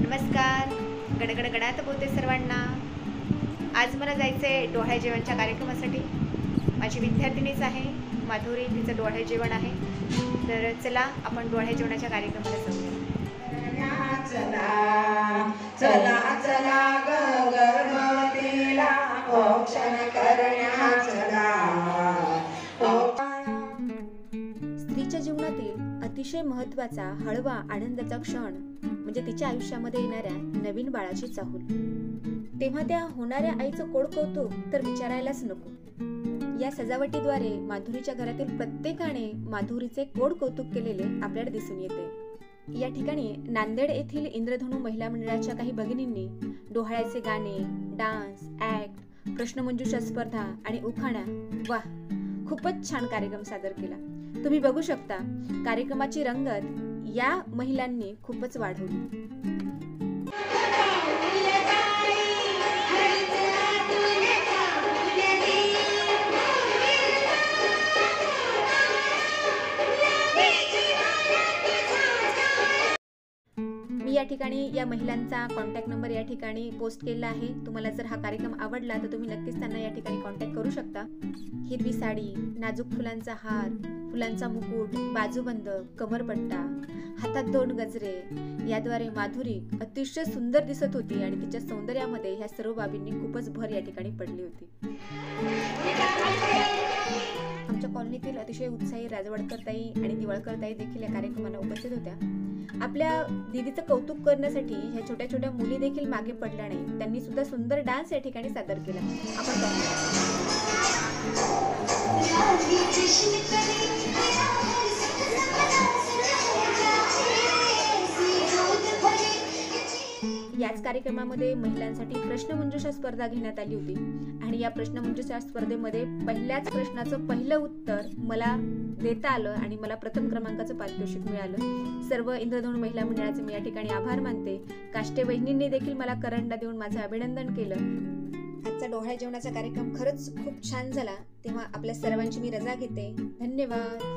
नमस्कार. गडगड गडात बोलते सर्वांना. आज मला जायचं आहे डोहाळे जेवणच्या कार्यक्रमासाठी. माझी विद्यार्थिनीच आहे माधुरी, तिचं डोहाळे जेवण आहे. तर चला आपण डोहाळे जेवणाच्या कार्यक्रमाला जाऊया. चला चला चला गर्भवतीला औक्षण करण्या चला. स्त्रीच्या जीवनातील अतिशय महत्त्वाचा हळवा आनंदाचा क्षण म्हणजे तिच्या आयुष्यामध्ये येणाऱ्या नवीन बाळाची चाहूल. तेव्हा त्या होणाऱ्या आईचं कोड कौतुक तर विचारायलाच नको. या सजावटीद्वारे माधुरीच्या घरातील प्रत्येकाने माधुरीचे कोड कौतुक केलेले आपल्याला दिसून येते. या ठिकाणी नांदेड येथील इंद्रधनु महिला मंडळाच्या काही भगिनींनी डोहाळ्याचे गाणे, डान्स, ऍक्ट, प्रश्नमंजुषा स्पर्धा आणि उखाणा, वाह, खूपच छान कार्यक्रम सादर केला. तुम्ही बघू शकता कार्यक्रमाची रंगत या महिलांनी खूपच वाढवली. मी या ठिकाणी या महिलांचा कॉन्टॅक्ट नंबर या ठिकाणी पोस्ट केला आहे. तुम्हाला जर हा कार्यक्रम आवडला तर तुम्ही नक्कीच त्यांना या ठिकाणी कॉन्टॅक्ट करू शकता. हिरवी साडी, नाजूक फुलांचा हार, फुलांचा मुकुट, बाजूबंद, कमरपट्टा, हातात 2 गजरे याद्वारे माधुरी अतिशय सुंदर दिसत होती आणि तिच्या सौंदर्यामध्ये ह्या सर्व बाबींनी खूपच भर या ठिकाणी पडली होती. आमच्या कॉलनीतील अतिशय उत्साही राजवाडकर ताई आणि दिवाळकर ताई देखील या कार्यक्रमाला उपस्थित होत्या. आपल्या दीदीचं कौतुक करण्यासाठी ह्या छोट्या छोट्या मुली देखील मागे पडल्या नाही. त्यांनी सुद्धा सुंदर डान्स या ठिकाणी सादर केला. आपण याच कार्यक्रमामध्ये महिलांसाठी प्रश्नमंजुषा स्पर्धा घेण्यात आली होती आणि या प्रश्नमंजुषा स्पर्धेमध्ये पहिल्याच प्रश्नाचं पहिलं उत्तर मला देता आलं आणि मला प्रथम क्रमांकाचं पारितोषिक मिळालं. सर्व इंद्रधनु महिला मंडळाचे मी या ठिकाणी आभार मानते. काष्टे वहिनींनी देखील मला करंडा देऊन माझं अभिनंदन केलं. आजचा डोहाळे जेवणाचा कार्यक्रम खरंच खूप छान झाला. तेव्हा आपल्या सर्वांची मी रजा घेते. धन्यवाद.